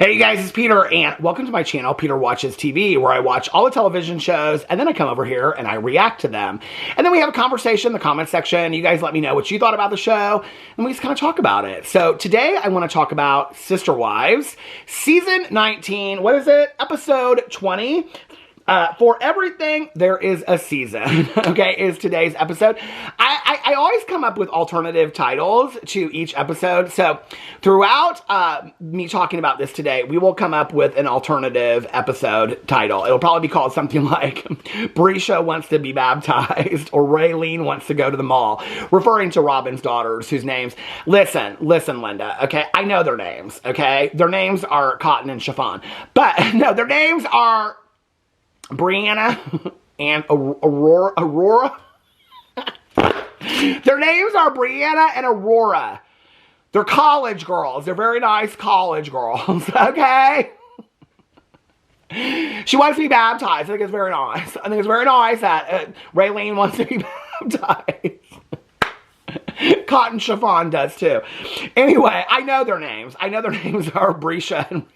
Hey guys, it's Peter, and welcome to my channel, Peter Watches TV, where I watch all the television shows, and then I come over here and I react to them. And then we have a conversation in the comment section. You guys let me know what you thought about the show, and we just kind of talk about it. So today I want to talk about Sister Wives, Season 19, what is it? Episode 20. For everything, there is a season, okay, is today's episode. I always come up with alternative titles to each episode, so throughout me talking about this today, we will come up with an alternative episode title. It'll probably be called something like Brisha wants to be baptized, or Raylene wants to go to the mall, referring to Robyn's daughters, whose names, listen, Linda, okay, I know their names, okay, their names are Cotton and Chiffon, but no, their names are Brianna and Aurora. Their names are Brianna and Aurora. They're college girls. They're very nice college girls, okay? She wants to be baptized. I think it's very nice. I think it's very nice that Raylene wants to be baptized. Cotton Chiffon does too. Anyway, I know their names. I know their names are Brisha and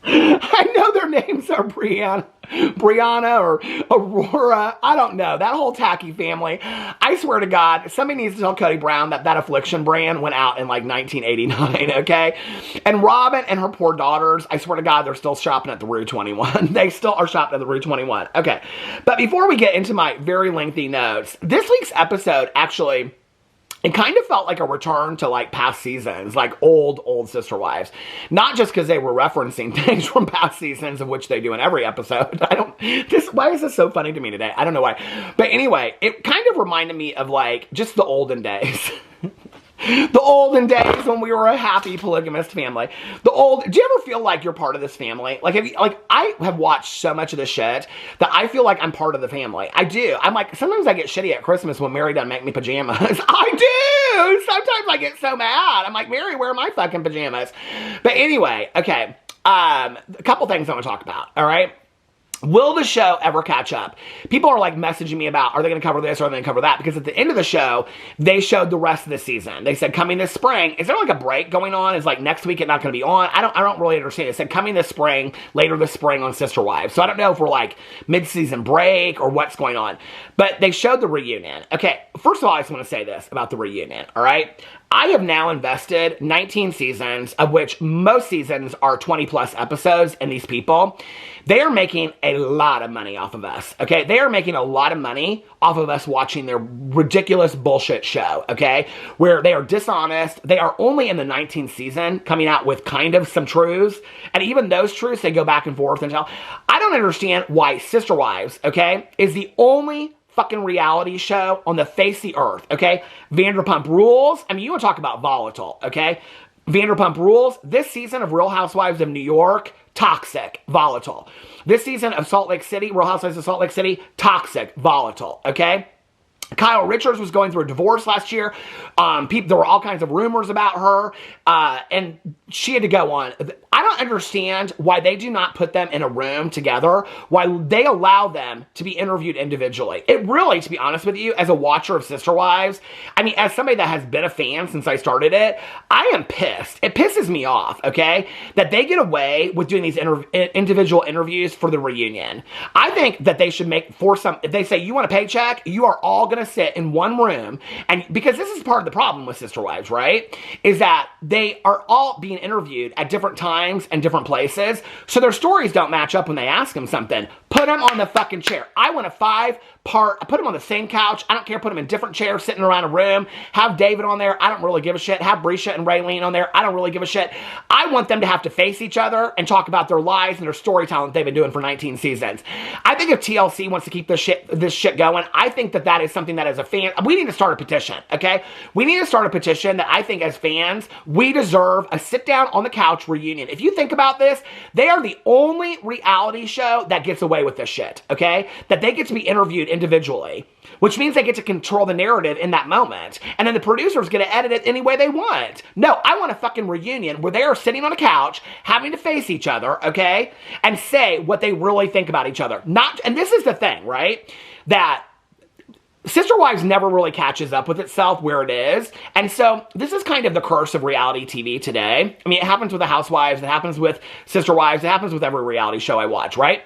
I know their names are Brianna or Aurora. I don't know. That whole tacky family. I swear to God, somebody needs to tell Kody Brown that Affliction brand went out in like 1989, okay? And Robyn and her poor daughters, I swear to God, they're still shopping at the Rue 21. They still are shopping at the Rue 21. Okay. But before we get into my very lengthy notes, this week's episode actually, it kind of felt like a return to like past seasons, like old Sister Wives. Not just because they were referencing things from past seasons, of which they do in every episode. Why is this so funny to me today? I don't know why. But anyway, it kind of reminded me of like just the olden days. The olden days when we were a happy polygamist family. Do you ever feel like you're part of this family? Like, I have watched so much of this shit that I feel like I'm part of the family. I do. I'm like, sometimes I get shitty at Christmas when Meri doesn't make me pajamas. I do! Sometimes I get so mad. I'm like, Meri, where are my fucking pajamas? But anyway, okay. A couple things I want to talk about, all right? Will the show ever catch up? People are like messaging me about, are they going to cover this or are they going to cover that? Because at the end of the show, they showed the rest of the season. They said coming this spring. Is there like a break going on? Is like next week it not going to be on? I don't really understand. It said coming this spring, later this spring on Sister Wives. So I don't know if we're like mid-season break or what's going on. But they showed the reunion. Okay, first of all, I just want to say this about the reunion, all right? I have now invested 19 seasons, of which most seasons are 20 plus episodes, and these people, they are making a lot of money off of us, okay? They are making a lot of money off of us watching their ridiculous bullshit show, okay? Where they are dishonest. They are only in the 19th season coming out with kind of some truths, and even those truths, they go back and forth and tell. I don't understand why Sister Wives, okay, is the only fucking reality show on the face of the earth, okay? Vanderpump Rules. I mean, you want to talk about volatile, okay? Vanderpump Rules. This season of Real Housewives of New York, toxic, volatile. This season of Salt Lake City, Real Housewives of Salt Lake City, toxic, volatile, okay? Kyle Richards was going through a divorce last year. There were all kinds of rumors about her, and she had to go on. I don't understand why they do not put them in a room together, why they allow them to be interviewed individually. It really, to be honest with you, as a watcher of Sister Wives, I mean, as somebody that has been a fan since I started it, I am pissed. It pisses me off, okay, that they get away with doing these individual interviews for the reunion. I think that they should if they say, you want a paycheck, you are all going to sit in one room, and because this is part of the problem with Sister Wives, right, is that they are all being interviewed at different times and different places, so their stories don't match up when they ask them something. Put them on the fucking chair. I want a 5-part, I put them on the same couch, I don't care, put them in different chairs sitting around a room, have David on there, I don't really give a shit, have Brisha and Raylene on there, I don't really give a shit. I want them to have to face each other and talk about their lives and their storytelling they've been doing for 19 seasons. I think if TLC wants to keep this shit going, I think that is something that as a fan, we need to start a petition, okay? We need to start a petition that I think as fans, we deserve a sit down on the couch reunion. If you think about this, they are the only reality show that gets away with this shit, okay? That they get to be interviewed individually, which means they get to control the narrative in that moment. And then the producers get to edit it any way they want. No, I want a fucking reunion where they are sitting on a couch, having to face each other, okay? And say what they really think about each other. And this is the thing, right? That Sister Wives never really catches up with itself where it is. And so this is kind of the curse of reality TV today. I mean, it happens with the Housewives. It happens with Sister Wives. It happens with every reality show I watch, right?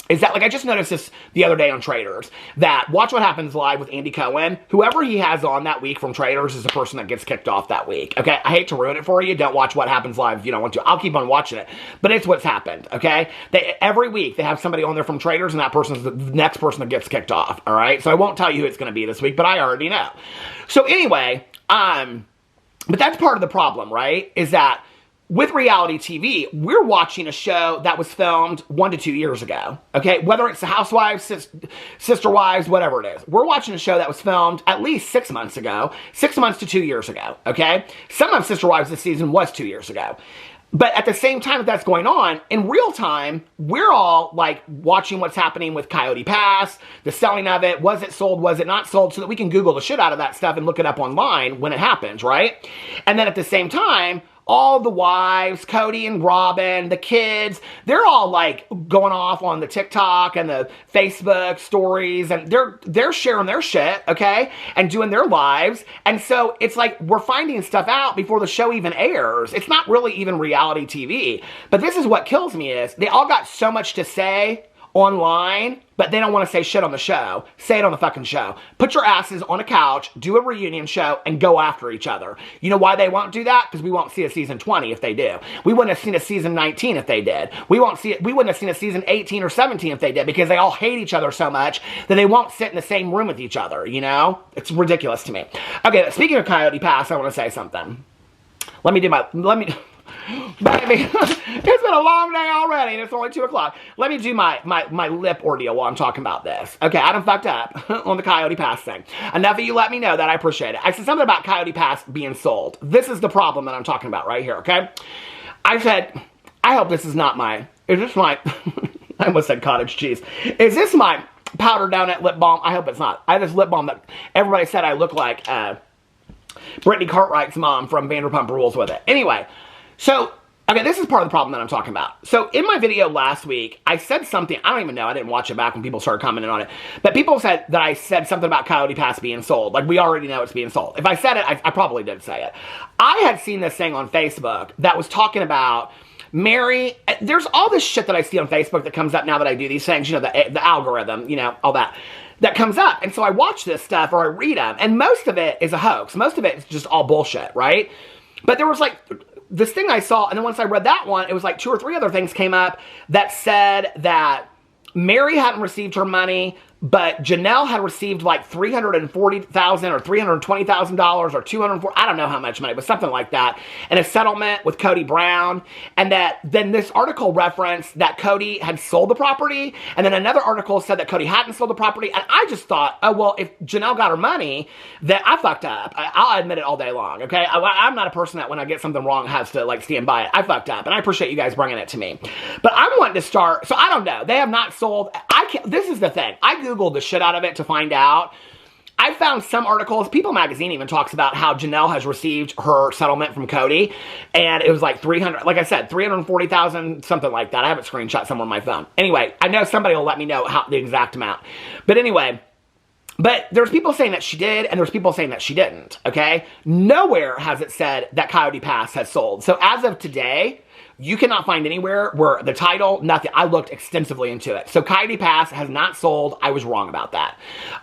Is that, like, I just noticed this the other day on Traitors, that Watch What Happens Live with Andy Cohen, whoever he has on that week from Traitors is the person that gets kicked off that week, okay? I hate to ruin it for you. Don't watch What Happens Live if you don't want to. I'll keep on watching it. But it's what's happened, okay? Every week, they have somebody on there from Traitors, and that person's the next person that gets kicked off, all right? So I won't tell you who it's going to be this week, but I already know. So anyway, but that's part of the problem, right? Is that with reality TV, we're watching a show that was filmed 1 to 2 years ago, okay? Whether it's the Housewives, Sister Wives, whatever it is. We're watching a show that was filmed at least 6 months ago, 6 months to 2 years ago, okay? Some of Sister Wives this season was 2 years ago. But at the same time that that's going on, in real time, we're all, like, watching what's happening with Coyote Pass, the selling of it, was it sold, was it not sold, so that we can Google the shit out of that stuff and look it up online when it happens, right? And then at the same time, all the wives, Kody and Robyn, the kids, they're all, like, going off on the TikTok and the Facebook stories, and they're sharing their shit, okay, and doing their lives. And so it's like we're finding stuff out before the show even airs. It's not really even reality TV. But this is what kills me is they all got so much to say online, but they don't want to say shit on the show. Say it on the fucking show. Put your asses on a couch, do a reunion show, and go after each other. You know why they won't do that? Because we won't see a season 20 if they do. We wouldn't have seen a season 19 if they did. We wouldn't have seen a season 18 or 17 if they did, because they all hate each other so much that they won't sit in the same room with each other, you know? It's ridiculous to me. Okay, speaking of Coyote Pass, I want to say something. Baby, it's been a long day already, and it's only 2 o'clock. Let me do my lip ordeal while I'm talking about this. Okay, I done fucked up on the Coyote Pass thing. Enough of you let me know that. I appreciate it. I said something about Coyote Pass being sold. This is the problem that I'm talking about right here, okay? I said, I hope this is not is this my, I almost said cottage cheese. Is this my powder donut lip balm? I hope it's not. I have this lip balm that everybody said I look like Brittany Cartwright's mom from Vanderpump Rules with it. Anyway, so, okay, this is part of the problem that I'm talking about. So, in my video last week, I said something, I don't even know, I didn't watch it back when people started commenting on it, but people said that I said something about Coyote Pass being sold. Like, we already know it's being sold. If I said it, I probably did say it. I had seen this thing on Facebook that was talking about Meri. There's all this shit that I see on Facebook that comes up now that I do these things, you know, the algorithm, you know, all that comes up. And so I watch this stuff, or I read them, and most of it is a hoax. Most of it is just all bullshit, right? But there was, like, this thing I saw, and then once I read that one, it was like 2 or 3 other things came up that said that Meri hadn't received her money, but Janelle had received like $340,000 or $320,000 or $240,000, I don't know how much money, but something like that, and a settlement with Kody Brown. And that then this article referenced that Kody had sold the property, and then another article said that Kody hadn't sold the property. And I just thought, oh, well, if Janelle got her money, then I fucked up. I'll admit it all day long, okay? I'm not a person that when I get something wrong has to, like, stand by it. I fucked up, and I appreciate you guys bringing it to me. But I'm wanting to start, so I don't know. They have not sold. This is the thing. I Googled the shit out of it to find out. I found some articles. People Magazine even talks about how Janelle has received her settlement from Kody, and it was like like I said, $340,000, something like that. I have it screenshot somewhere on my phone. Anyway, I know somebody will let me know the exact amount. But anyway, but there's people saying that she did, and there's people saying that she didn't, okay? Nowhere has it said that Coyote Pass has sold. So as of today, you cannot find anywhere where the title, nothing. I looked extensively into it. So Coyote Pass has not sold. I was wrong about that.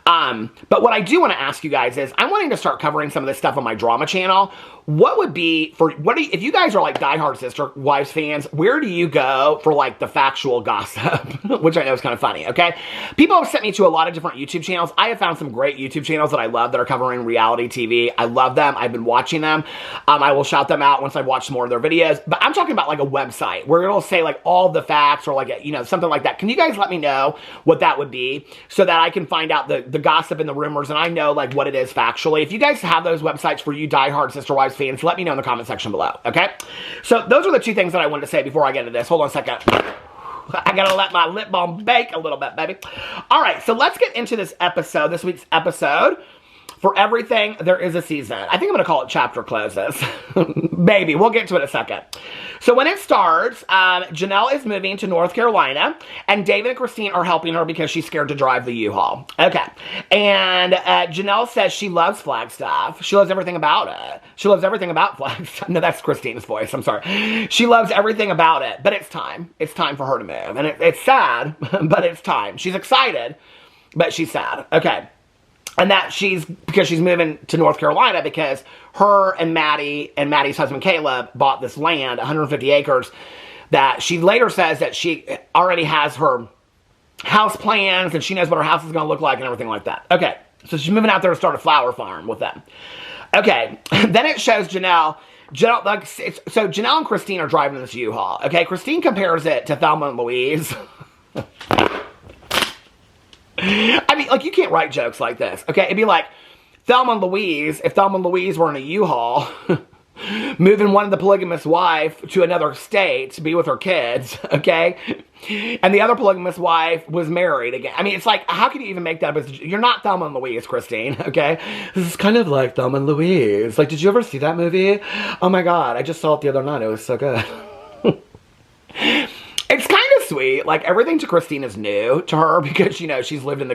But what I do want to ask you guys is, I'm wanting to start covering some of this stuff on my drama channel. What would be, if you guys are like diehard Sister Wives fans, where do you go for like the factual gossip? Which I know is kind of funny, okay? People have sent me to a lot of different YouTube channels. I have found some great YouTube channels that I love that are covering reality TV. I love them. I've been watching them. I will shout them out once I watch some more of their videos. But I'm talking about like a website where it'll say like all the facts or like, you know, something like that. Can you guys let me know what that would be so that I can find out the gossip and the rumors and I know like what it is factually? If you guys have those websites for you diehard Sister Wives fans, let me know in the comment section below, okay? So those are the 2 things that I wanted to say before I get into this. Hold on a second. I gotta let my lip balm bake a little bit, baby. All right, so let's get into this week's episode. For everything, there is a season. I think I'm going to call it chapter closes. Maybe. We'll get to it in a second. So when it starts, Janelle is moving to North Carolina, and David and Christine are helping her because she's scared to drive the U-Haul. Okay. And Janelle says she loves Flagstaff. She loves everything about it. She loves everything about Flagstaff. No, that's Christine's voice. I'm sorry. She loves everything about it, but it's time. It's time for her to move. And it's sad, but it's time. She's excited, but she's sad. Okay. And that because she's moving to North Carolina because her and Maddie and Maddie's husband Caleb bought this land, 150 acres, that she later says that she already has her house plans and she knows what her house is going to look like and everything like that. Okay, so she's moving out there to start a flower farm with them. Okay, then it shows Janelle, so Janelle and Christine are driving this U-Haul. Okay, Christine compares it to Thelma and Louise. I mean, like, you can't write jokes like this, okay? It'd be like Thelma and Louise, if Thelma and Louise were in a U-Haul, moving one of the polygamous wife to another state to be with her kids, okay? And the other polygamous wife was married again. I mean, it's like, how can you even make that? You're not Thelma and Louise, Christine, okay? This is kind of like Thelma and Louise. Like, did you ever see that movie? Oh my God, I just saw it the other night. It was so good. It's kind of sweet. Like, everything to Christine is new to her because, you know, she's lived in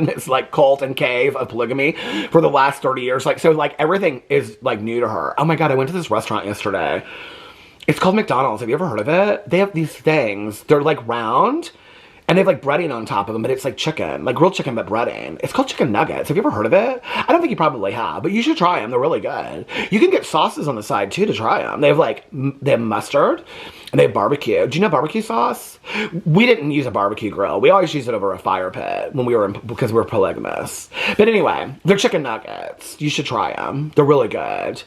this, like, cult and cave of polygamy for the last 30 years. Like, so, like, everything is, like, new to her. Oh my God, I went to this restaurant yesterday. It's called McDonald's. Have you ever heard of it? They have these things. They're, like, round. And they have, like, breading on top of them, but it's, like, chicken. Like, grilled chicken, but breading. It's called chicken nuggets. Have you ever heard of it? I don't think you probably have, but you should try them. They're really good. You can get sauces on the side, too, to try them. They have mustard, and they have barbecue. Do you know barbecue sauce? We didn't use a barbecue grill. We always use it over a fire pit because we're polygamous. But anyway, they're chicken nuggets. You should try them. They're really good.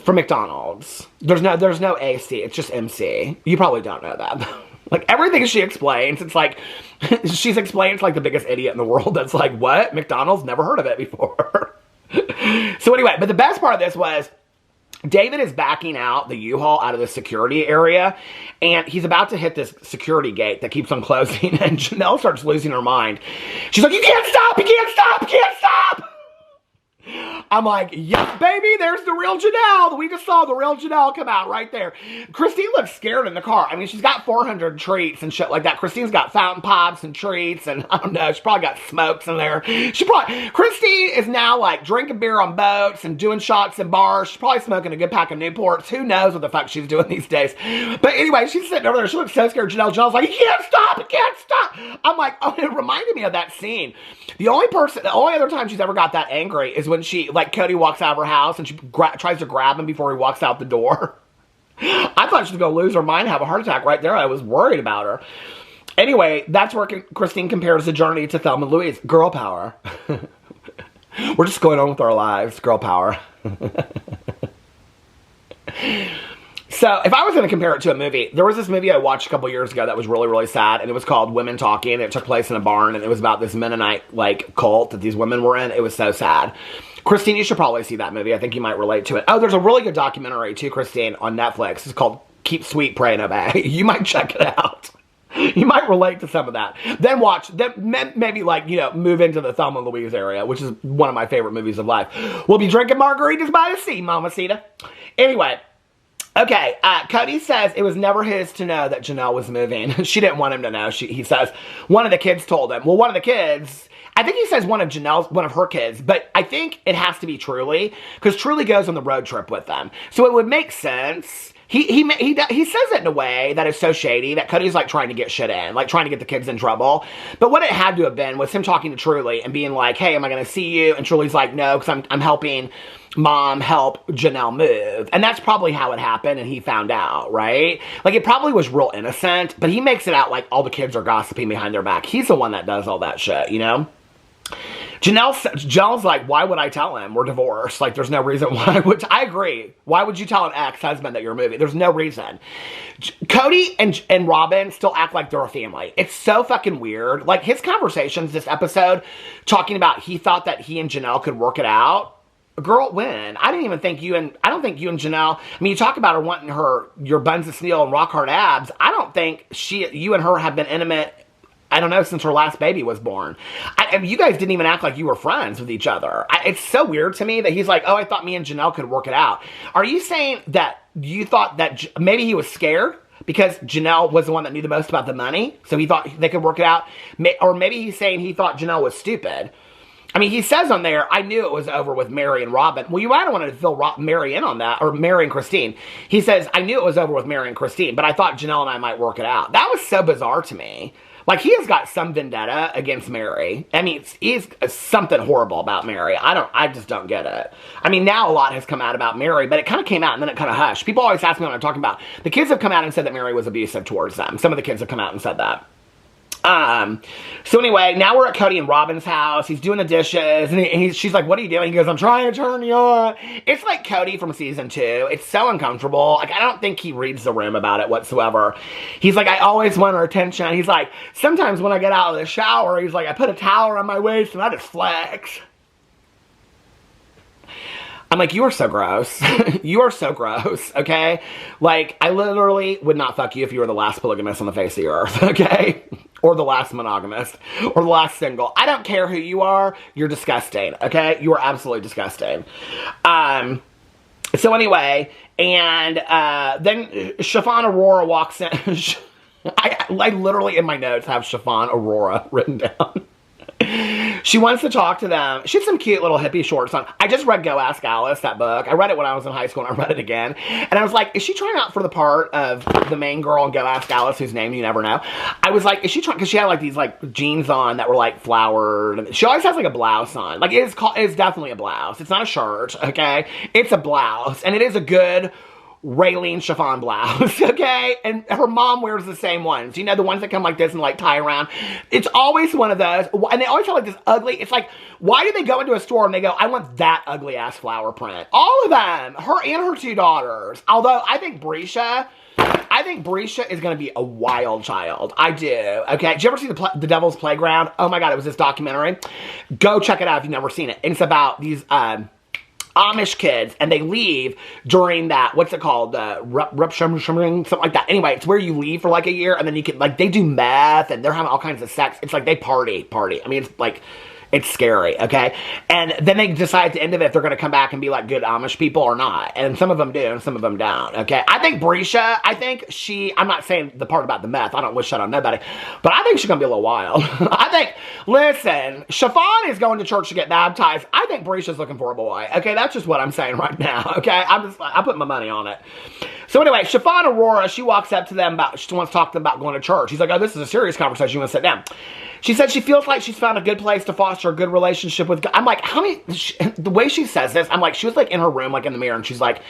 From McDonald's. There's no AC. It's just MC. You probably don't know that. Like, everything she explains, it's like, she's explained to, like, the biggest idiot in the world that's like, what? McDonald's? Never heard of it before. So anyway, but the best part of this was, David is backing out the U-Haul out of the security area, and he's about to hit this security gate that keeps on closing, and Janelle starts losing her mind. She's like, you can't stop! You can't stop! You can't stop! I'm like, yes, baby, there's the real Janelle. We just saw the real Janelle come out right there. Christine looks scared in the car. I mean, she's got 400 treats and shit like that. Christine's got fountain pops and treats, and I don't know, she probably got smokes in there. Christine is now, like, drinking beer on boats and doing shots in bars. She's probably smoking a good pack of Newports. Who knows what the fuck she's doing these days. But anyway, she's sitting over there. She looks so scared. Janelle's like, you can't stop. You can't stop. I'm like, oh, it reminded me of that scene. The only other time she's ever got that angry is when she, like, Cody walks out of her house and she tries to grab him before he walks out the door. I thought she was going to lose her mind, have a heart attack right there. I was worried about her. Anyway, that's where Christine compares the journey to Thelma and Louise. Girl power. We're just going on with our lives. Girl power. So, if I was going to compare it to a movie, there was this movie I watched a couple years ago that was really, really sad, and it was called Women Talking, and it took place in a barn, and it was about this Mennonite, like, cult that these women were in. It was so sad. Christine, you should probably see that movie. I think you might relate to it. Oh, there's a really good documentary, too, Christine, on Netflix. It's called Keep Sweet, Pray, and Obey. You might check it out. You might relate to some of that. Then maybe, like, you know, move into the Thelma and Louise area, which is one of my favorite movies of life. We'll be drinking margaritas by the sea, Mamacita. Anyway. Okay, Cody says it was never his to know that Janelle was moving. She didn't want him to know. He says one of the kids told him. Well, one of the kids, I think he says one of her kids, but I think it has to be Truly, because Truly goes on the road trip with them. So it would make sense. He says it in a way that is so shady that Cody's, like, trying to get shit in, like, trying to get the kids in trouble. But what it had to have been was him talking to Truly and being like, hey, am I going to see you? And Truly's like, no, because I'm helping Mom help Janelle move. And that's probably how it happened, and he found out, right? Like, it probably was real innocent, but he makes it out like all the kids are gossiping behind their back. He's the one that does all that shit, you know? Janelle's like, why would I tell him? We're divorced. Like, there's no reason why. Which, I agree. Why would you tell an ex-husband that you're moving? There's no reason. Kody and Robyn still act like they're a family. It's so fucking weird. Like, his conversations this episode, talking about he thought that he and Janelle could work it out. Girl, when? I don't think you and Janelle, I mean, you talk about her wanting your buns of steel and rock hard abs. I don't think you and her have been intimate I don't know, since her last baby was born. I mean, you guys didn't even act like you were friends with each other. It's so weird to me that he's like, oh, I thought me and Janelle could work it out. Are you saying that you thought that maybe he was scared because Janelle was the one that knew the most about the money, so he thought they could work it out? Or maybe he's saying he thought Janelle was stupid. I mean, he says on there, I knew it was over with Meri and Robyn. Well, you might have wanted to fill Meri in on that, or Meri and Christine. He says, I knew it was over with Meri and Christine, but I thought Janelle and I might work it out. That was so bizarre to me. Like, he has got some vendetta against Meri. I mean, he's something horrible about Meri. I just don't get it. I mean, now a lot has come out about Meri, but it kind of came out and then it kind of hushed. People always ask me when I'm talking about, the kids have come out and said that Meri was abusive towards them. Some of the kids have come out and said that. So anyway, now we're at Kody and Robyn's house. He's doing the dishes, and she's like, what are you doing? He goes, I'm trying to turn you on. It's like Kody from season 2. It's so uncomfortable. Like, I don't think he reads the room about it whatsoever. He's like, I always want her attention. He's like, sometimes when I get out of the shower, he's like, I put a towel around my waist and I just flex. I'm like, you are so gross. You are so gross, okay? Like, I literally would not fuck you if you were the last polygamist on the face of the earth, okay? Or the last monogamist, or the last single. I don't care who you are, you're disgusting, okay? You are absolutely disgusting. So anyway, and then Chiffon Aurora walks in. I literally in my notes have Chiffon Aurora written down. She wants to talk to them. She has some cute little hippie shorts on. I just read Go Ask Alice, that book. I read it when I was in high school, and I read it again. And I was like, is she trying out for the part of the main girl in Go Ask Alice, whose name you never know? I was like, is she trying, because she had like these like jeans on that were like flowered. She always has like a blouse on. Like, it's definitely a blouse. It's not a shirt, okay? It's a blouse. And it is a good Raylene chiffon blouse, okay? And her mom wears the same ones. You know, the ones that come like this and like tie around. It's always one of those. And they always have like this ugly, it's like, why do they go into a store and they go, I want that ugly ass flower print? All of them. Her and her 2 daughters. Although, I think Brescia is going to be a wild child. I do. Okay. Did you ever see the Devil's Playground? Oh my God, it was this documentary. Go check it out if you've never seen it. And it's about these, Amish kids, and they leave during that, what's it called, something like that. Anyway, it's where you leave for like a year, and then you can, like, they do meth, and they're having all kinds of sex. It's like they party. I mean, it's like, it's scary, okay? And then they decide at the end of it if they're going to come back and be like good Amish people or not. And some of them do, and some of them don't, okay? I think Brescia, I'm not saying the part about the meth. I don't wish that on nobody. But I think she's going to be a little wild. Listen, Chiffon is going to church to get baptized. I think Brescia's looking for a boy, okay? That's just what I'm saying right now, okay? I put my money on it. So anyway, Chiffon Aurora, she walks up to them she wants to talk to them about going to church. He's like, oh, this is a serious conversation. You want to sit down? She said she feels like she's found a good place to foster a good relationship with God. I'm like, the way she says this, I'm like, she was like in her room, like in the mirror, and she's like,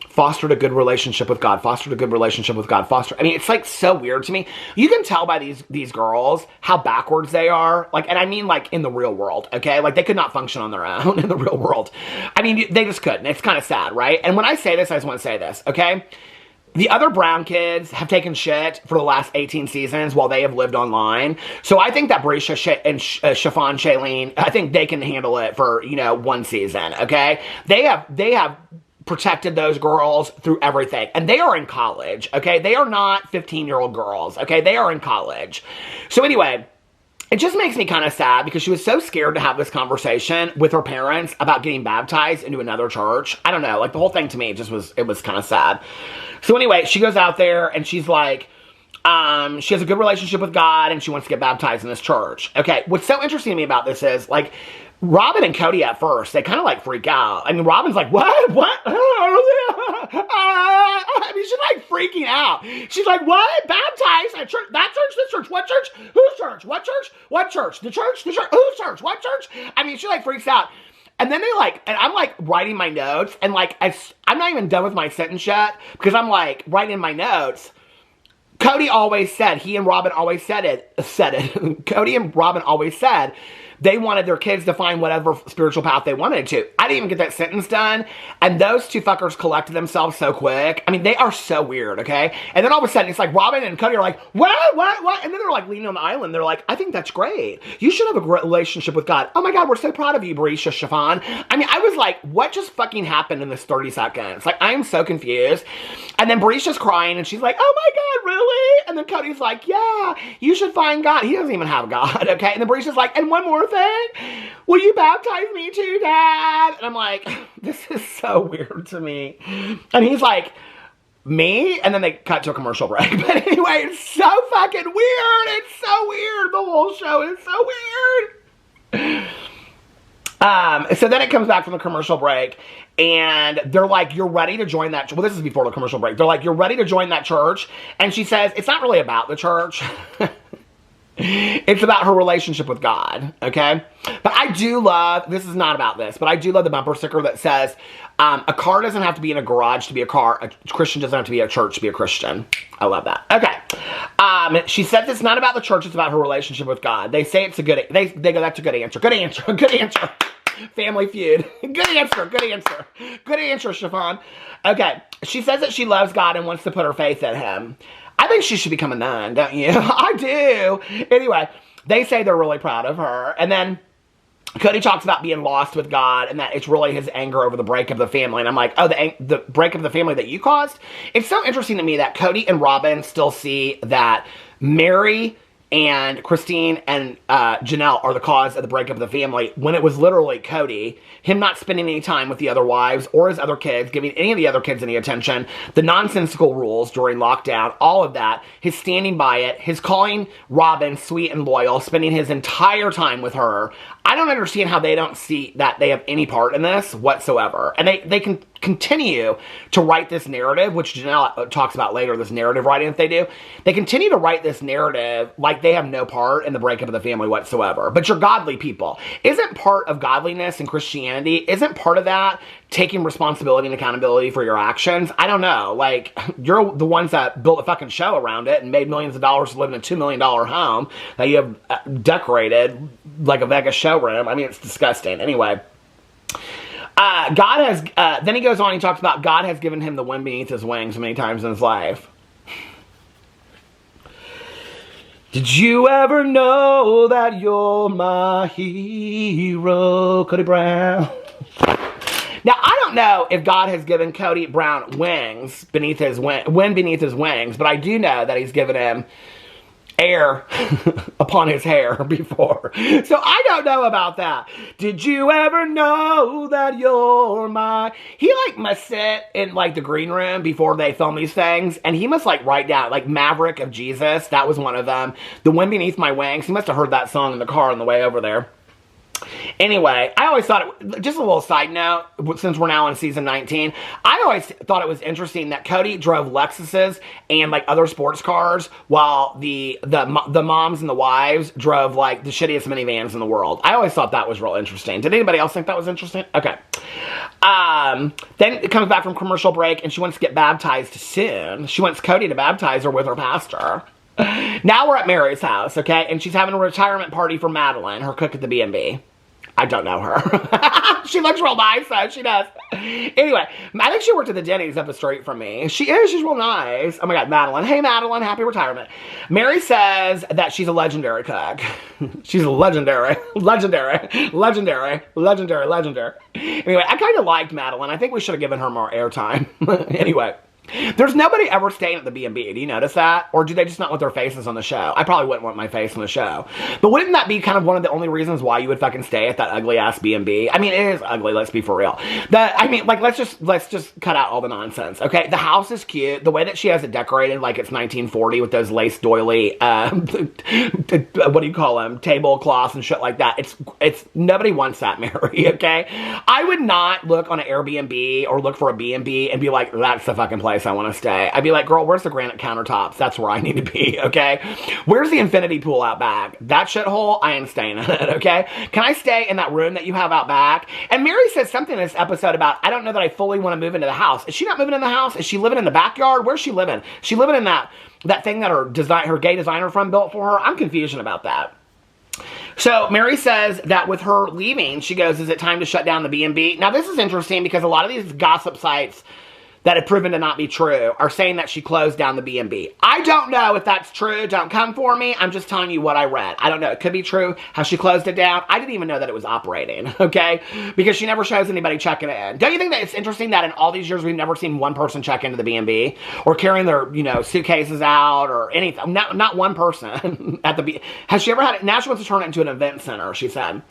fostered a good relationship with God, fostered a good relationship with God, I mean, it's like so weird to me. You can tell by these girls how backwards they are. Like, and I mean like in the real world, okay? Like they could not function on their own in the real world. I mean, they just couldn't. It's kind of sad, right? And when I say this, I just want to say this, okay? The other Brown kids have taken shit for the last 18 seasons while they have lived online. So I think that Brescia and Chiffon, Shailene, I think they can handle it for, 1 season, okay? They have protected those girls through everything. And they are in college, okay? They are not 15-year-old girls, okay? They are in college. So anyway, it just makes me kind of sad because she was so scared to have this conversation with her parents about getting baptized into another church. I don't know. Like, the whole thing to me it was kind of sad. So anyway, she goes out there and she's like, she has a good relationship with God and she wants to get baptized in this church. Okay, what's so interesting to me about this is, like, Robyn and Kody at first, they kind of like freak out. I mean, Robyn's like, what? I mean, she's like freaking out. She's like, what? Baptized at church? That church? This church? What church? Whose church? What church? What church? The church? The church? Whose church? What church? I mean, she like freaks out. And then and I'm like writing my notes, and like, I'm not even done with my sentence yet, because I'm like writing my notes. Kody always said, he and Robyn always said it. Kody and Robyn always said they wanted their kids to find whatever spiritual path they wanted to. I didn't even get that sentence done. And those 2 fuckers collected themselves so quick. I mean, they are so weird, okay? And then all of a sudden, it's like Robyn and Kody are like, what? And then they're like leaning on the island. They're like, I think that's great. You should have a great relationship with God. Oh my God, we're so proud of you, Brescia Chiffon. I mean, I was like, what just fucking happened in this 30 seconds? Like, I am so confused. And then Brescia's crying and she's like, oh my God, really? And then Cody's like, yeah, you should find God. He doesn't even have God, okay? And then Bree's just like, and one more thing, will you baptize me too, Dad? And I'm like, this is so weird to me. And he's like, me? And then they cut to a commercial break. But anyway, it's so fucking weird. It's so weird. The whole show is so weird. So then it comes back from the commercial break, and they're like, you're ready to join that. Well, this is before the commercial break. They're like, you're ready to join that church. And she says, it's not really about the church. It's about her relationship with God, okay? But I do love, this is not about this, but I do love the bumper sticker that says, a car doesn't have to be in a garage to be a car. A Christian doesn't have to be a church to be a Christian. I love that. Okay. She says it's not about the church, it's about her relationship with God. They say it's a good, they go, that's a good answer. Good answer. Good answer. Family Feud. Good answer. Good answer. Good answer, Chiffon. Okay. She says that she loves God and wants to put her faith in him. I think she should become a nun, don't you? I do. Anyway, they say they're really proud of her. And then Cody talks about being lost with God and that it's really his anger over the break of the family. And I'm like, oh, the break of the family that you caused? It's so interesting to me that Kody and Robyn still see that Meri and Christine and Janelle are the cause of the breakup of the family, when it was literally Cody, him not spending any time with the other wives or his other kids, giving any of the other kids any attention, the nonsensical rules during lockdown, all of that, his standing by it, his calling Robyn sweet and loyal, spending his entire time with her. I don't understand how they don't see that they have any part in this whatsoever. And they can continue to write this narrative, which Janelle talks about later, this narrative writing that they do. They continue to write this narrative like they have no part in the breakup of the family whatsoever. But you're godly people. Isn't part of godliness and Christianity, isn't part of that taking responsibility and accountability for your actions? I don't know. Like, you're the ones that built a fucking show around it and made millions of dollars to live in a $2 million home that you have decorated like a Vegas showroom. I mean, it's disgusting. Anyway. God has, then he goes on, he talks about God has given him the wind beneath his wings many times in his life. Did you ever know that you're my hero, Kody Brown? Now, I don't know if God has given Kody Brown wings beneath his wind beneath his wings, but I do know that he's given him air upon his hair before. So I don't know about that. Did you ever know that you're my... He like must sit in like the green room before they film these things, and he must like write down like Maverick of Jesus. That was one of them. The Wind Beneath My Wings. He must have heard that song in the car on the way over there. Anyway, I always thought, just a little side note, since we're now in season 19, I always thought it was interesting that Cody drove Lexuses and like other sports cars while the moms and the wives drove like the shittiest minivans in the world. I always thought that was real interesting. Did anybody else think that was interesting? Okay. Then it comes back from commercial break and she wants to get baptized soon. She wants Cody to baptize her with her pastor. Now we're at Meri's house, okay? And she's having a retirement party for Madeline, her cook at the B&B. I don't know her. She looks real nice, though. She does. Anyway, I think she worked at the Denny's up the street from me. She is. She's real nice. Oh, my God. Madeline. Hey, Madeline. Happy retirement. Meri says that she's a legendary cook. She's a legendary. Legendary. Legendary. Legendary. Legendary. Anyway, I kind of liked Madeline. I think we should have given her more airtime. Anyway. There's nobody ever staying at the B&B. Do you notice that? Or do they just not want their faces on the show? I probably wouldn't want my face on the show. But wouldn't that be kind of one of the only reasons why you would fucking stay at that ugly-ass B&B? I mean, it is ugly, let's be for real. Let's just cut out all the nonsense, okay? The house is cute. The way that she has it decorated like it's 1940 with those lace doily, what do you call them? Tablecloths and shit like that. It's nobody wants that, Meri, okay? I would not look on an Airbnb or look for a B&B and be like, that's the fucking place I want to stay. I'd be like, girl, where's the granite countertops? That's where I need to be, okay? Where's the infinity pool out back? That shithole, I ain't staying in it, okay? Can I stay in that room that you have out back? And Meri says something in this episode about, I don't know that I fully want to move into the house. Is she not moving in the house? Is she living in the backyard? Where's she living? Is she living in that thing that her gay designer friend built for her? I'm confused about that. So Meri says that with her leaving, she goes, is it time to shut down the B&B? Now this is interesting because a lot of these gossip sites, that have proven to not be true are saying that she closed down the B&B. I don't know if that's true. Don't come for me. I'm just telling you what I read. I don't know. It could be true how she closed it down. I didn't even know that it was operating, okay? Because she never shows anybody checking it in. Don't you think that it's interesting that in all these years we've never seen one person check into the B&B or carrying their, suitcases out or anything? Not one person at the B. Has she ever had it? Now she wants to turn it into an event center, she said.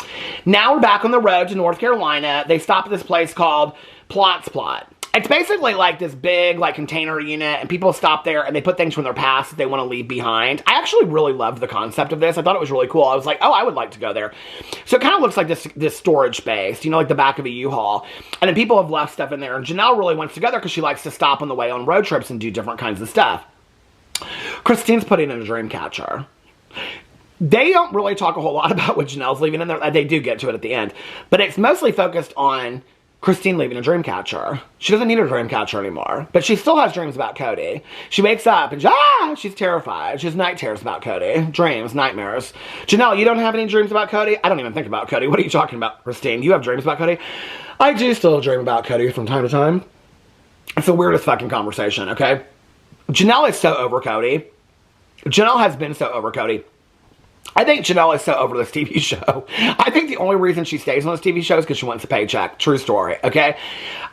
Now we're back on the road to North Carolina. They stopped at this place called Plot's Plot. It's basically like this big container unit, and people stop there and they put things from their past that they want to leave behind. I actually really loved the concept of this. I thought it was really cool. I was like, oh, I would like to go there. So it kind of looks like this storage space, like the back of a U-Haul. And then people have left stuff in there, and Janelle really wants to go there because she likes to stop on the way on road trips and do different kinds of stuff. Christine's putting in a dream catcher. They don't really talk a whole lot about what Janelle's leaving in there. They do get to it at the end. But it's mostly focused on Christine leaving a dream catcher. She doesn't need a dream catcher anymore, but she still has dreams about Cody. She wakes up and she's terrified. She has night terrors about Cody. Dreams, nightmares. Janelle, you don't have any dreams about Cody? I don't even think about Cody. What are you talking about, Christine? You have dreams about Cody? I do still dream about Cody from time to time. It's the weirdest fucking conversation, okay? Janelle is so over Cody. Janelle has been so over Cody. I think Janelle is so over this TV show. I think the only reason she stays on this TV show is because she wants a paycheck. True story, okay?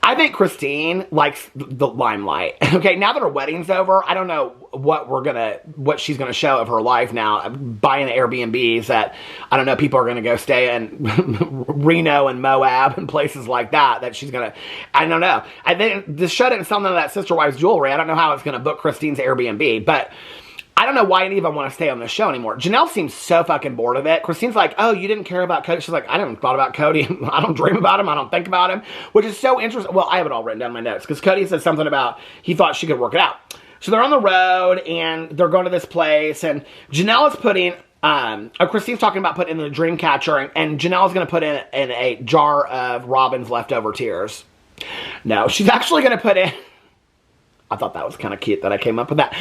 I think Christine likes the limelight, okay? Now that her wedding's over, I don't know what she's gonna show of her life now. Buying Airbnbs that, I don't know, people are gonna go stay in Reno and Moab and places like that she's gonna, I don't know. I think the show didn't sell none of that Sister Wives jewelry. I don't know how it's gonna book Christine's Airbnb, but I don't know why any of them want to stay on this show anymore. Janelle seems so fucking bored of it. Christine's like, oh, you didn't care about Cody? She's like, I didn't thought about Cody. I don't dream about him. I don't think about him. Which is so interesting. Well, I have it all written down in my notes. Because Cody said something about he thought she could work it out. So they're on the road and they're going to this place. And Janelle is putting, Christine's talking about putting in the dream catcher. And Janelle's going to put in a jar of Robyn's leftover tears. No, she's actually going to put in... I thought that was kind of cute that I came up with that.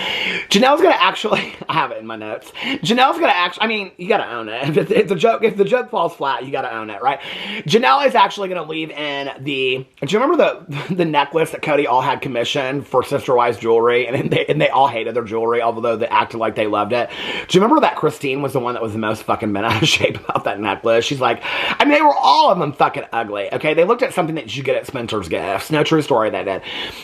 Janelle's going to actually, I have it in my notes. Janelle's going to actually, I mean, you got to own it. If the joke falls flat, you got to own it, right? Janelle is actually going to leave in do you remember the necklace that Cody all had commissioned for Sister Wives jewelry? And they all hated their jewelry, although they acted like they loved it. Do you remember that Christine was the one that was the most fucking bent out of shape about that necklace? She's like, I mean, they were all of them fucking ugly, okay? They looked at something that you get at Spencer's Gifts. No, true story, they did.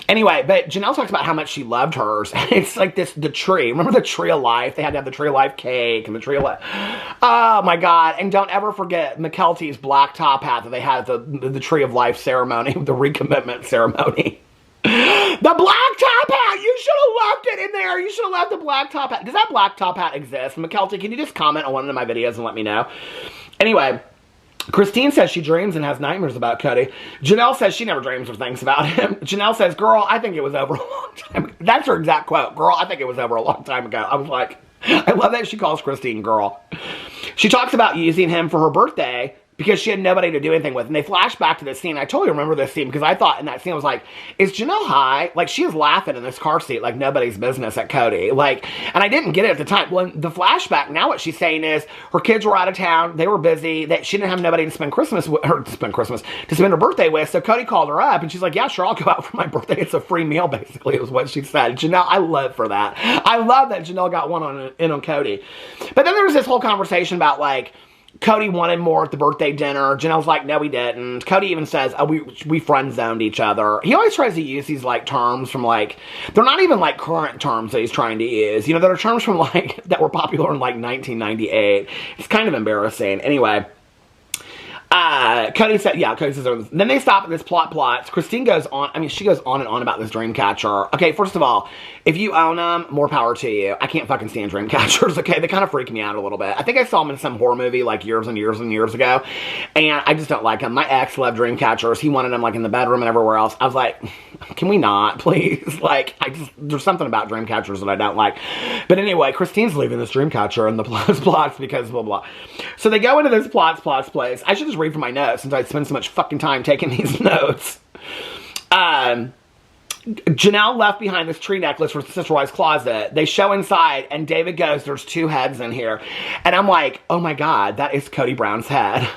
Anyway, but Janelle talks about how much she loved hers. It's like the tree. Remember the Tree of Life? They had to have the Tree of Life cake and the Tree of Life. Oh my God. And don't ever forget McKelty's black top hat that they had at the Tree of Life ceremony, the recommitment ceremony. The black top hat! You should have left it in there. You should have left the black top hat. Does that black top hat exist? McKelty, can you just comment on one of my videos and let me know? Anyway, Christine says she dreams and has nightmares about Cody. Janelle says she never dreams or thinks about him. Janelle says, girl, I think it was over a long time ago. That's her exact quote. Girl, I think it was over a long time ago. I was like, I love that she calls Christine girl. She talks about using him for her birthday because she had nobody to do anything with. And they flash back to this scene. I totally remember this scene because I thought in that scene, I was like, is Janelle high? Like, she is laughing in this car seat like nobody's business at Cody. Like, and I didn't get it at the time. Well, the flashback, now what she's saying is her kids were out of town. They were busy. That she didn't have nobody to spend Christmas with, to spend her birthday with. So Cody called her up and she's like, yeah, sure, I'll go out for my birthday. It's a free meal, basically, is what she said. Janelle, I love for that. I love that Janelle got one on Cody. But then there was this whole conversation about, like, Cody wanted more at the birthday dinner. Janelle's like, no, he didn't. Cody even says, oh, we friend zoned each other. He always tries to use these, like, terms from, like, they're not even, like, current terms that he's trying to use. You know, they're terms from, like, that were popular in, like, 1998. It's kind of embarrassing. Anyway, Cody said, yeah, Cody says, then they stop at this plot. Christine goes on, I mean, she goes on and on about this dream catcher. Okay, first of all, if you own them, more power to you. I can't fucking stand dream catchers, okay? They kind of freak me out a little bit. I think I saw them in some horror movie, like, years and years and years ago, and I just don't like them. My ex loved dream catchers. He wanted them, like, in the bedroom and everywhere else. I was like, can we not, please? Like, there's something about dream catchers that I don't like. But anyway, Christine's leaving this dream catcher in the plots because blah, blah. So they go into this plots place. I should just read from my notes since I spend so much fucking time taking these notes. Janelle left behind this tree necklace for Sister Wives' closet. They show inside, and David goes, there's 2 heads in here. And I'm like, oh my God, that is Kody Brown's head.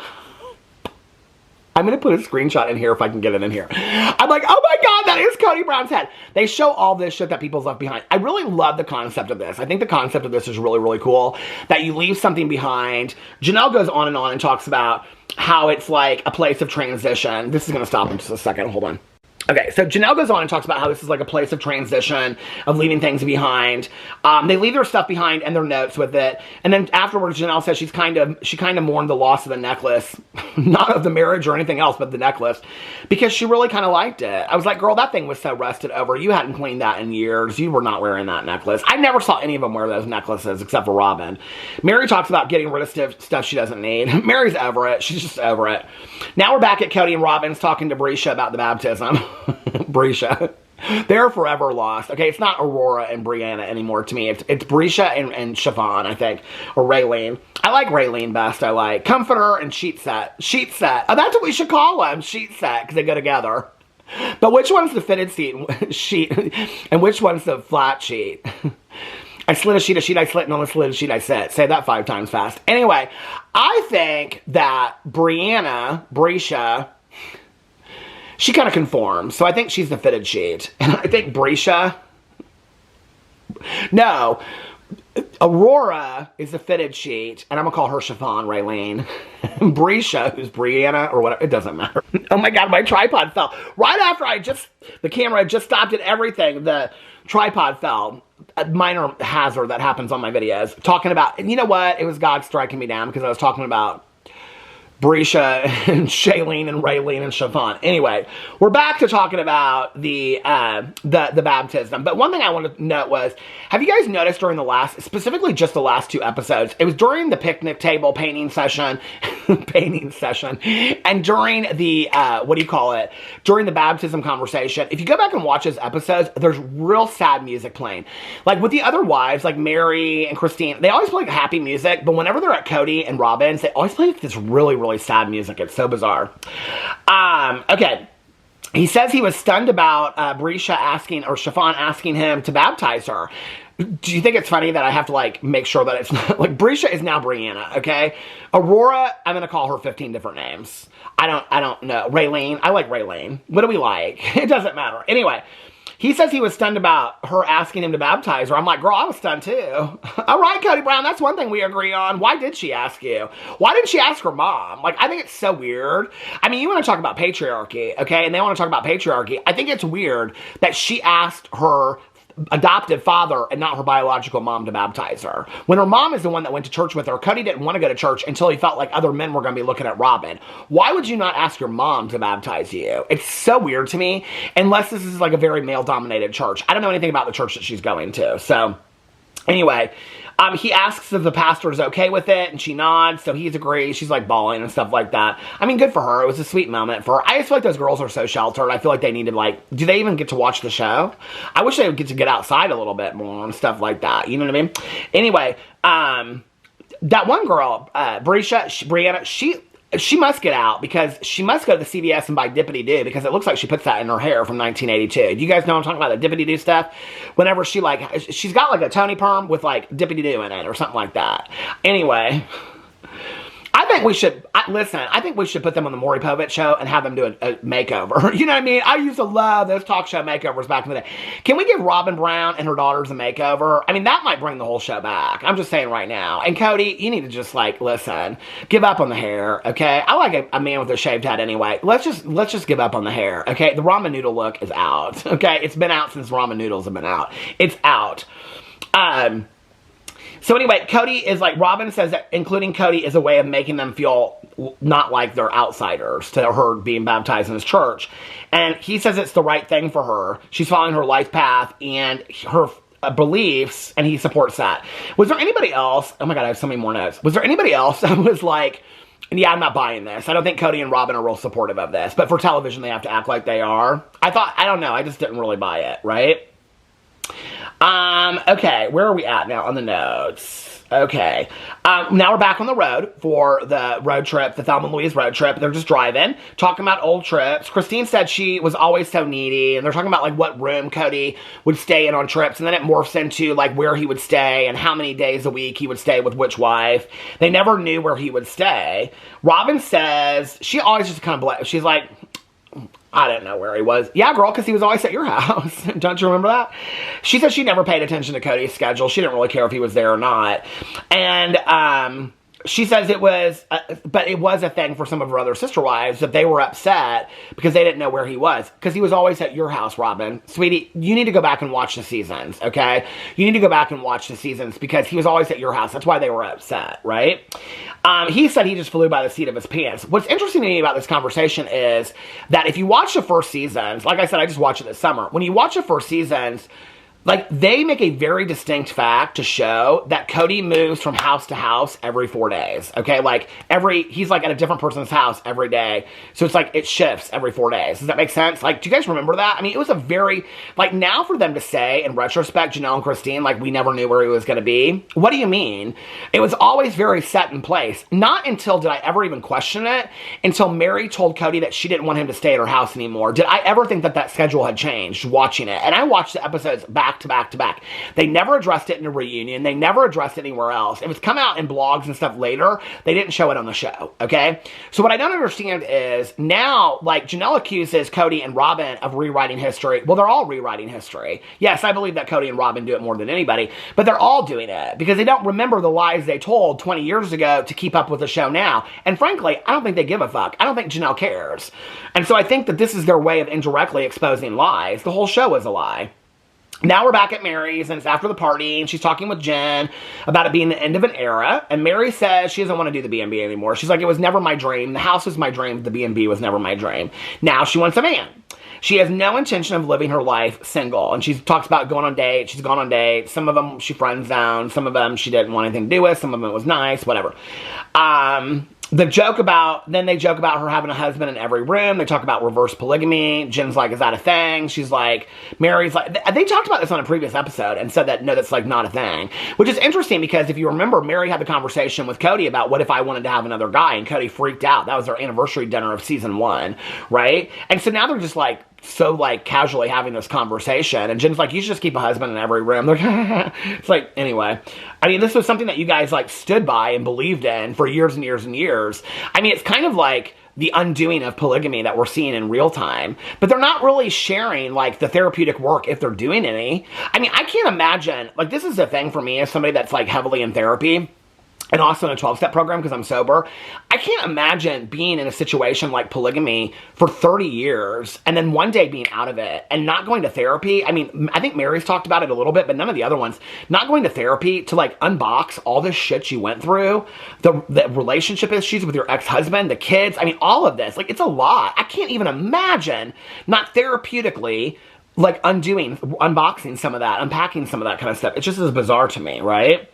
I'm going to put a screenshot in here if I can get it in here. I'm like, oh my God, that is Kody Brown's head. They show all this shit that people's left behind. I really love the concept of this. I think the concept of this is really, really cool, that you leave something behind. Janelle goes on and talks about how it's like a place of transition. This is going to stop in just a second. Hold on. Okay, so Janelle goes on and talks about how this is like a place of transition, of leaving things behind. They leave their stuff behind and their notes with it. And then afterwards, Janelle says she kind of mourned the loss of the necklace. Not of the marriage or anything else, but the necklace. Because she really kind of liked it. I was like, girl, that thing was so rusted over. You hadn't cleaned that in years. You were not wearing that necklace. I never saw any of them wear those necklaces except for Robyn. Meri talks about getting rid of stuff she doesn't need. Meri's over it. She's just over it. Now we're back at Kody and Robyn's talking to Brescia about the baptism. Brescia. They're forever lost. Okay, it's not Aurora and Brianna anymore to me. It's Brescia and Siobhan, I think. Or Raylene. I like Raylene best, I like. Comforter and sheet set. Sheet set. Oh, that's what we should call them. Sheet set, because they go together. But which one's the fitted sheet and which one's the flat sheet? I slid a sheet, I slit, and on a slid sheet I sit. Say that 5 times fast. Anyway, I think that Brescia, she kind of conforms. So I think she's the fitted sheet. And I think Brescia, no, Aurora is the fitted sheet. And I'm going to call her Siobhan Raylene. Brescia, who's Brianna or whatever, it doesn't matter. Oh my God, my tripod fell. Right after the camera just stopped at everything, the tripod fell. A minor hazard that happens on my videos. Talking about, and you know what? It was God striking me down because I was talking about Brescia and Shailene and Raylene and Siobhan. Anyway, we're back to talking about the baptism. But one thing I wanted to note was, have you guys noticed during specifically just the last 2 episodes, it was during the picnic table painting session, and during the, during the baptism conversation, if you go back and watch those episodes, there's real sad music playing. Like with the other wives, like Meri and Christine, they always play like happy music, but whenever they're at Kody and Robyn's, they always play this really, really sad music. It's so bizarre. Okay. He says he was stunned about Brescia Siobhan asking him to baptize her. Do you think it's funny that I have to like make sure that it's not like Brescia is now Brianna, okay? Aurora, I'm gonna call her 15 different names. I don't know. Raylene, I like Raylene. What do we like? It doesn't matter. Anyway, he says he was stunned about her asking him to baptize her. I'm like, girl, I was stunned too. All right, Kody Brown, that's one thing we agree on. Why did she ask you? Why didn't she ask her mom? Like, I think it's so weird. I mean, you want to talk about patriarchy, okay? And they want to talk about patriarchy. I think it's weird that she asked her adoptive father and not her biological mom to baptize her. When her mom is the one that went to church with her, Kody didn't want to go to church until he felt like other men were going to be looking at Robyn. Why would you not ask your mom to baptize you? It's so weird to me, unless this is like a very male-dominated church. I don't know anything about the church that she's going to. So, anyway, he asks if the pastor is okay with it, and she nods, so he's agreed. She's like bawling and stuff like that. I mean, good for her. It was a sweet moment for her. I just feel like those girls are so sheltered. I feel like they need to, like, do they even get to watch the show? I wish they would get to get outside a little bit more and stuff like that. You know what I mean? Anyway, that one girl, Brianna, she must get out because she must go to the CVS and buy Dippity Doo because it looks like she puts that in her hair from 1982. Do you guys know what I'm talking about, the Dippity Doo stuff? Whenever she's got like a Tony perm with like Dippity Doo in it or something like that. Anyway, I think we should, I think we should put them on the Maury Povich show and have them do a makeover. You know what I mean? I used to love those talk show makeovers back in the day. Can we give Robyn Brown and her daughters a makeover? I mean, that might bring the whole show back. I'm just saying right now. And Kody, you need to just like, listen, give up on the hair, okay? I like a man with a shaved head anyway. Let's just give up on the hair, okay? The ramen noodle look is out, okay? It's been out since ramen noodles have been out. It's out. So anyway, Kody is like, Robyn says that including Kody is a way of making them feel not like they're outsiders to her being baptized in his church. And he says it's the right thing for her. She's following her life path and her beliefs, and he supports that. Was there anybody else? Oh my God, I have so many more notes. Was there anybody else that was like, yeah, I'm not buying this. I don't think Kody and Robyn are real supportive of this. But for television, they have to act like they are. I don't know. I just didn't really buy it, right? Okay, where are we at now on the notes? Okay. Now we're back on the road for the road trip, the Thelma and Louise road trip. They're just driving, talking about old trips. Christine said she was always so needy, and they're talking about, like, what room Cody would stay in on trips, and then it morphs into, like, where he would stay and how many days a week he would stay with which wife. They never knew where he would stay. Robyn says she always just kind of, she's like, I didn't know where he was. Yeah, girl, because he was always at your house. Don't you remember that? She said she never paid attention to Cody's schedule. She didn't really care if he was there or not. And she says it was, but it was a thing for some of her other sister wives that they were upset because they didn't know where he was. Because he was always at your house, Robyn. Sweetie, you need to go back and watch the seasons, okay? You need to go back and watch the seasons because he was always at your house. That's why they were upset, right? He said he just flew by the seat of his pants. What's interesting to me about this conversation is that if you watch the first seasons, like I said, I just watched it this summer. When you watch the first seasons, like, they make a very distinct fact to show that Cody moves from house to house every 4 days, okay? Like, he's, like, at a different person's house every day. So it's like, it shifts every 4 days. Does that make sense? Like, do you guys remember that? I mean, it was a very, like, now for them to say, in retrospect, Janelle and Christine, like, we never knew where he was going to be. What do you mean? It was always very set in place. Not until did I ever even question it, until Meri told Cody that she didn't want him to stay at her house anymore. Did I ever think that that schedule had changed watching it? And I watched the episodes back to back to back. They never addressed it in a reunion. They never addressed it anywhere else. If it's come out in blogs and stuff later, they didn't show it on the show, okay? So what I don't understand is now, like, Janelle accuses Cody and Robyn of rewriting history. Well, they're all rewriting history. Yes, I believe that Cody and Robyn do it more than anybody, but they're all doing it because they don't remember the lies they told 20 years ago to keep up with the show now. And frankly, I don't think they give a fuck. I don't think Janelle cares. And so I think that this is their way of indirectly exposing lies. The whole show is a lie. Now we're back at Meri's, and it's after the party, and she's talking with Jen about it being the end of an era, and Meri says she doesn't want to do the B&B anymore. She's like, it was never my dream. The house was my dream. The B&B was never my dream. Now she wants a man. She has no intention of living her life single, and she talks about going on dates. She's gone on dates. Some of them she friends down. Some of them she didn't want anything to do with. Some of them it was nice, whatever. Then they joke about her having a husband in every room. They talk about reverse polygamy. Jen's like, is that a thing? She's like, Meri's like, they talked about this on a previous episode and said that, no, that's like not a thing. Which is interesting because if you remember, Meri had the conversation with Cody about what if I wanted to have another guy, and Cody freaked out. That was their anniversary dinner of season 1, right? And so now they're just like, so like casually having this conversation, and Jen's like, you should just keep a husband in every room. It's like, anyway, I mean, this was something that you guys like stood by and believed in for years and years and years. I mean, it's kind of like the undoing of polygamy that we're seeing in real time, but they're not really sharing like the therapeutic work if they're doing any. I mean, I can't imagine, like, this is the thing for me as somebody that's like heavily in therapy and also in a 12-step program because I'm sober. I can't imagine being in a situation like polygamy for 30 years and then one day being out of it and not going to therapy. I mean, I think Meri's talked about it a little bit, but none of the other ones. Not going to therapy to like unbox all this shit you went through, the relationship issues with your ex-husband, the kids. I mean, all of this. Like, it's a lot. I can't even imagine not therapeutically like unboxing some of that, unpacking some of that kind of stuff. It just is bizarre to me, right?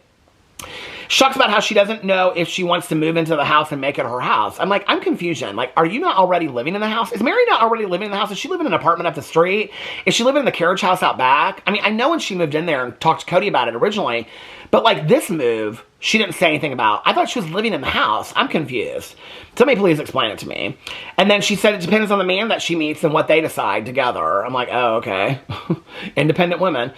She talks about how she doesn't know if she wants to move into the house and make it her house. I'm like, I'm confusion. Like, are you not already living in the house? Is Meri not already living in the house? Is she living in an apartment up the street? Is she living in the carriage house out back? I mean, I know when she moved in there and talked to Cody about it originally, but like this move, she didn't say anything about. I thought she was living in the house. I'm confused. Somebody please explain it to me. And then she said it depends on the man that she meets and what they decide together. I'm like, oh, okay. Independent women.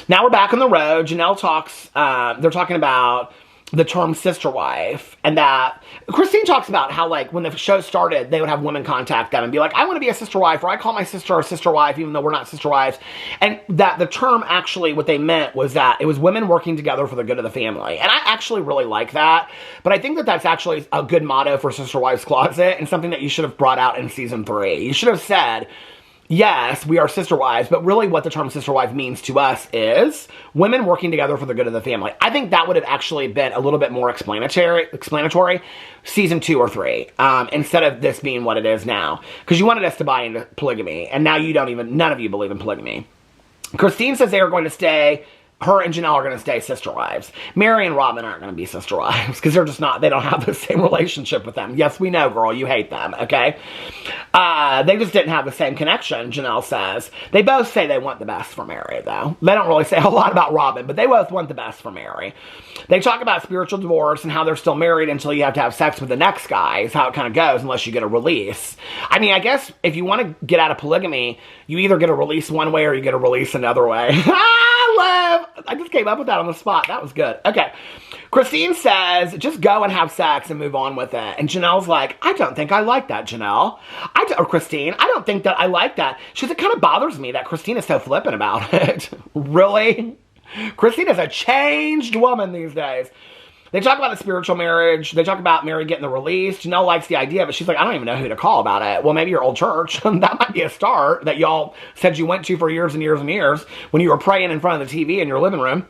Now we're back on the road. Janelle talks, they're talking about the term sister wife, and that Christine talks about how, like, when the show started, they would have women contact them and be like, I want to be a sister wife, or I call my sister a sister wife, even though we're not sister wives. And that the term actually, what they meant was that it was women working together for the good of the family. And I actually really like that, but I think that that's actually a good motto for Sister Wives Closet and something that you should have brought out in season 3. You should have said, yes, we are sister wives, but really what the term sister wife means to us is women working together for the good of the family. I think that would have actually been a little bit more explanatory season 2 or 3, instead of this being what it is now. Because you wanted us to buy into polygamy, and now you don't even, none of you believe in polygamy. Christine says they are going to stay her and Janelle are going to stay sister wives. Meri and Robyn aren't going to be sister wives because they're just not, they don't have the same relationship with them. Yes, we know, girl, you hate them, okay? They just didn't have the same connection, Janelle says. They both say they want the best for Meri, though. They don't really say a lot about Robyn, but they both want the best for Meri. They talk about spiritual divorce and how they're still married until you have to have sex with the next guy, is how it kind of goes, unless you get a release. I mean, I guess if you want to get out of polygamy, you either get a release one way or you get a release another way. I just came up with that on the spot. That was good. Okay. Christine says, just go and have sex and move on with it. And Janelle's like, I don't think I like that, Janelle. Or Christine, I don't think that I like that. She's, it kind of bothers me that Christine is so flippant about it. Really? Christine is a changed woman these days. They talk about the spiritual marriage. They talk about Meri getting the release. Janelle likes the idea, but she's like, I don't even know who to call about it. Well, maybe your old church. That might be a start that y'all said you went to for years and years and years when you were praying in front of the TV in your living room.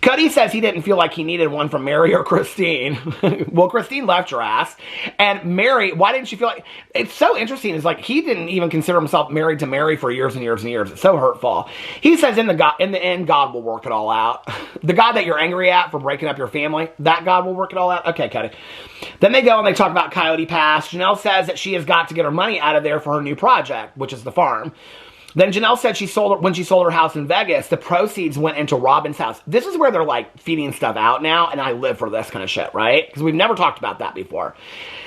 Cody says he didn't feel like he needed one from Meri or Christine. Well, Christine left your ass. And Meri, why didn't you feel like... It's so interesting. It's like he didn't even consider himself married to Meri for years and years and years. It's so hurtful. He says in the end, God will work it all out. The God that you're angry at for breaking up your family, that God will work it all out? Okay, Cody. Then they go and they talk about Coyote Pass. Janelle says that she has got to get her money out of there for her new project, which is the farm. Then Janelle said when she sold her house in Vegas, the proceeds went into Robyn's house. This is where they're like feeding stuff out now, and I live for this kind of shit, right? Because we've never talked about that before.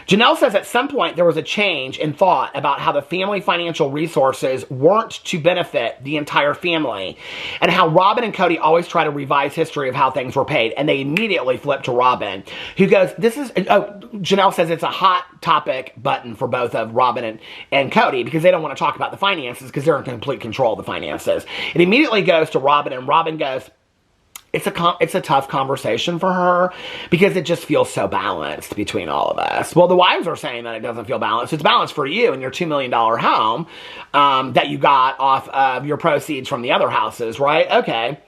Janelle says at some point there was a change in thought about how the family financial resources weren't to benefit the entire family, and how Robyn and Cody always try to revise history of how things were paid, and they immediately flip to Robyn, who goes, Janelle says it's a hot topic button for both of Robyn and Cody, because they don't want to talk about the finances, because they're in complete control of the finances. It immediately goes to Robyn, and Robyn goes, it's a tough conversation for her because it just feels so balanced between all of us. Well, the wives are saying that it doesn't feel balanced. It's balanced for you and your $2 million home that you got off of your proceeds from the other houses, right? Okay.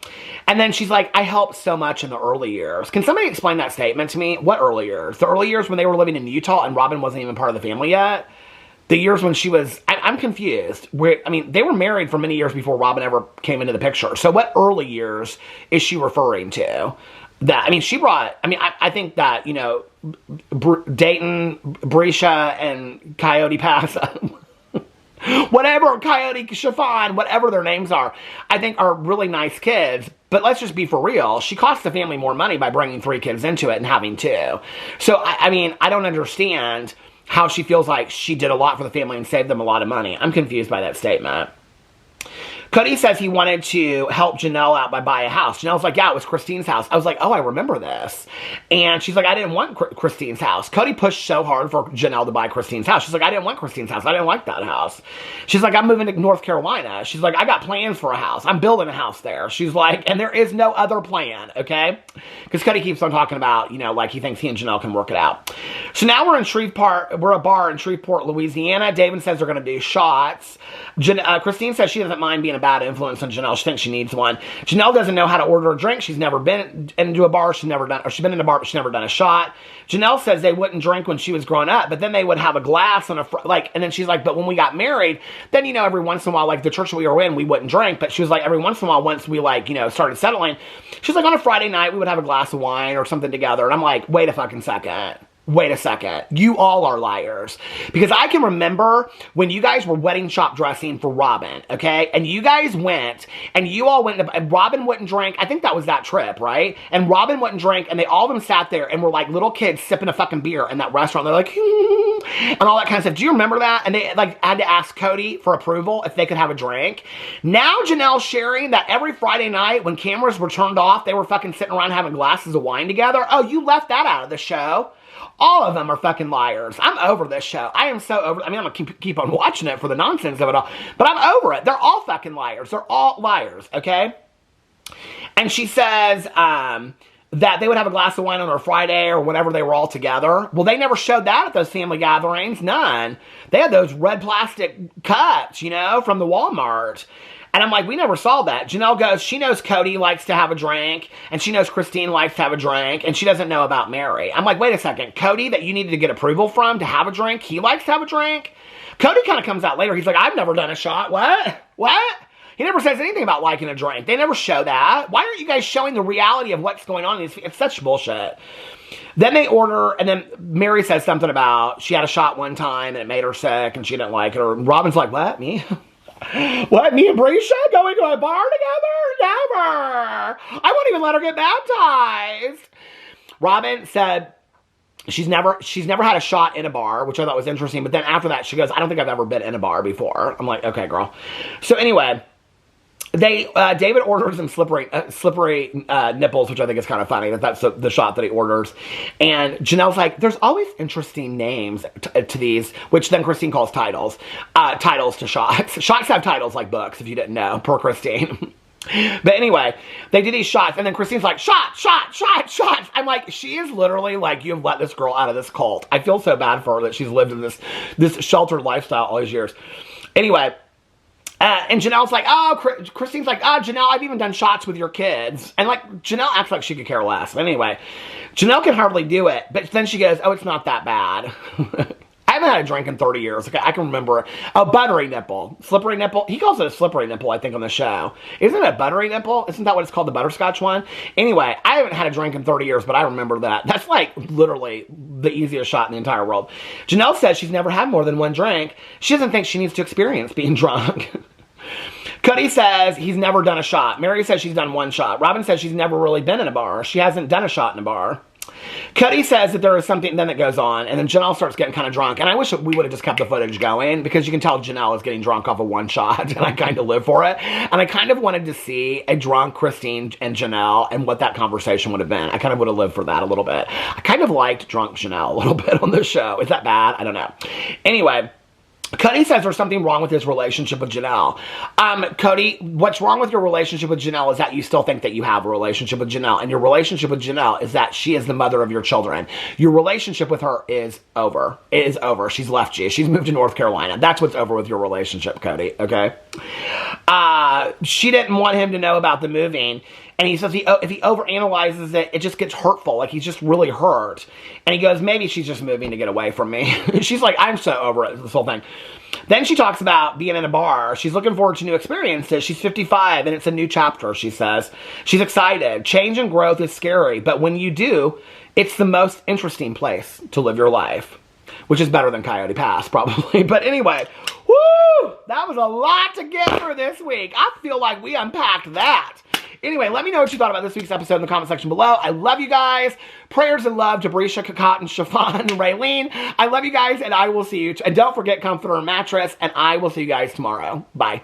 And then she's like, I helped so much in the early years. Can somebody explain that statement to me? What early years? The early years when they were living in Utah and Robyn wasn't even part of the family yet? The years when she was... I'm confused. I mean, they were married for many years before Robyn ever came into the picture. So what early years is she referring to? She brought... I think that, you know, Dayton, Brescia, and Coyote Pass... whatever, Coyote, Chiffon, whatever their names are, I think are really nice kids. But let's just be for real. She cost the family more money by bringing 3 kids into it and having 2. So, I don't understand how she feels like she did a lot for the family and saved them a lot of money. I'm confused by that statement. Cody says he wanted to help Janelle out by buying a house. Janelle's like, yeah, it was Christine's house. I was like, oh, I remember this. And she's like, I didn't want Christine's house. Cody pushed so hard for Janelle to buy Christine's house. She's like, I didn't want Christine's house. I didn't like that house. She's like, I'm moving to North Carolina. She's like, I got plans for a house. I'm building a house there. She's like, and there is no other plan, okay? Because Cody keeps on talking about, you know, like he thinks he and Janelle can work it out. So now we're in Shreveport. We're a bar in Shreveport, Louisiana. David says they're going to do shots. Christine says she doesn't mind being a bad influence on Janelle. She thinks she needs one. Janelle doesn't know how to order a drink. She's never been into a bar. She's been in a bar, but she's never done a shot. Janelle says they wouldn't drink when she was growing up, but then they would have a glass on and then she's like, but when we got married, then, you know, every once in a while, like the church we were in, we wouldn't drink, but she was like, every once in a while, once we like, you know, started settling, she's like, on a Friday night, we would have a glass of wine or something together. And I'm like, wait a fucking second. Wait a second. You all are liars. Because I can remember when you guys were wedding shop dressing for Robyn, okay? And you guys went, and you all went, and Robyn wouldn't drink. I think that was that trip, right? And Robyn wouldn't drink, and they all of them sat there and were like little kids sipping a fucking beer in that restaurant. They're like, and all that kind of stuff. Do you remember that? And they like had to ask Cody for approval if they could have a drink. Now Janelle's sharing that every Friday night when cameras were turned off, they were fucking sitting around having glasses of wine together. Oh, you left that out of the show. All of them are fucking liars. I'm over this show. I am so over. I'm going to keep on watching it for the nonsense of it all. But I'm over it. They're all fucking liars. They're all liars, okay? And she says that they would have a glass of wine on a Friday or whenever they were all together. Well, they never showed that at those family gatherings. None. They had those red plastic cups, you know, from the Walmart. And I'm like, we never saw that. Janelle goes, she knows Cody likes to have a drink, and she knows Christine likes to have a drink, and she doesn't know about Meri. I'm like, wait a second. Cody, that you needed to get approval from to have a drink, he likes to have a drink? Cody kind of comes out later. He's like, I've never done a shot. What? He never says anything about liking a drink. They never show that. Why aren't you guys showing the reality of what's going on? It's such bullshit. Then they order, and then Meri says something about she had a shot one time and it made her sick and she didn't like it. Or Robyn's like, what, me? What, me and Brisha going to a bar together? Never. I won't even let her get baptized. Robyn said she's never had a shot in a bar, which I thought was interesting. But then after that, she goes, I don't think I've ever been in a bar before. I'm like, okay, girl. So anyway, David orders them slippery nipples, which I think is kind of funny. That's the shot that he orders. And Janelle's like, there's always interesting names to these, which then Christine calls titles. Titles to shots. Shots have titles like books, if you didn't know, per Christine. But anyway, they do these shots, and then Christine's like, shot, shot, shot, shots. I'm like, she is literally like, you have let this girl out of this cult. I feel so bad for her that she's lived in this sheltered lifestyle all these years. Anyway, and Janelle's like, oh, Christine's like, oh, Janelle, I've even done shots with your kids. And like, Janelle acts like she could care less. But anyway, Janelle can hardly do it. But then she goes, oh, it's not that bad. I haven't had a drink in 30 years. Okay, I can remember a buttery nipple. Slippery nipple. He calls it a slippery nipple, I think, on the show. Isn't it a buttery nipple? Isn't that what it's called, the butterscotch one? Anyway, I haven't had a drink in 30 years, but I remember that. That's like literally the easiest shot in the entire world. Janelle says she's never had more than one drink. She doesn't think she needs to experience being drunk. Cody says he's never done a shot. Meri says she's done one shot. Robyn says she's never really been in a bar. She hasn't done a shot in a bar. Cody says that there is something then that goes on, and then Janelle starts getting kind of drunk. And I wish we would have just kept the footage going, because you can tell Janelle is getting drunk off of one shot, and I kind of live for it. And I kind of wanted to see a drunk Christine and Janelle and what that conversation would have been. I kind of would have lived for that a little bit. I kind of liked drunk Janelle a little bit on this show. Is that bad? I don't know. Anyway, Cody says there's something wrong with his relationship with Janelle. Cody, what's wrong with your relationship with Janelle is that you still think that you have a relationship with Janelle. And your relationship with Janelle is that she is the mother of your children. Your relationship with her is over. It is over. She's left you. She's moved to North Carolina. That's what's over with your relationship, Cody, okay? She didn't want him to know about the moving. And he says if he overanalyzes it, it just gets hurtful. Like, he's just really hurt. And he goes, maybe she's just moving to get away from me. She's like, I'm so over it, this whole thing. Then she talks about being in a bar. She's looking forward to new experiences. She's 55, and it's a new chapter, she says. She's excited. Change and growth is scary, but when you do, it's the most interesting place to live your life. Which is better than Coyote Pass, probably. But anyway, woo! That was a lot to get through this week. I feel like we unpacked that. Anyway, let me know what you thought about this week's episode in the comment section below. I love you guys. Prayers and love to Brisha, Kakat, and Chiffon, and Raylene. I love you guys, and I will see you. And don't forget comforter and mattress, and I will see you guys tomorrow. Bye.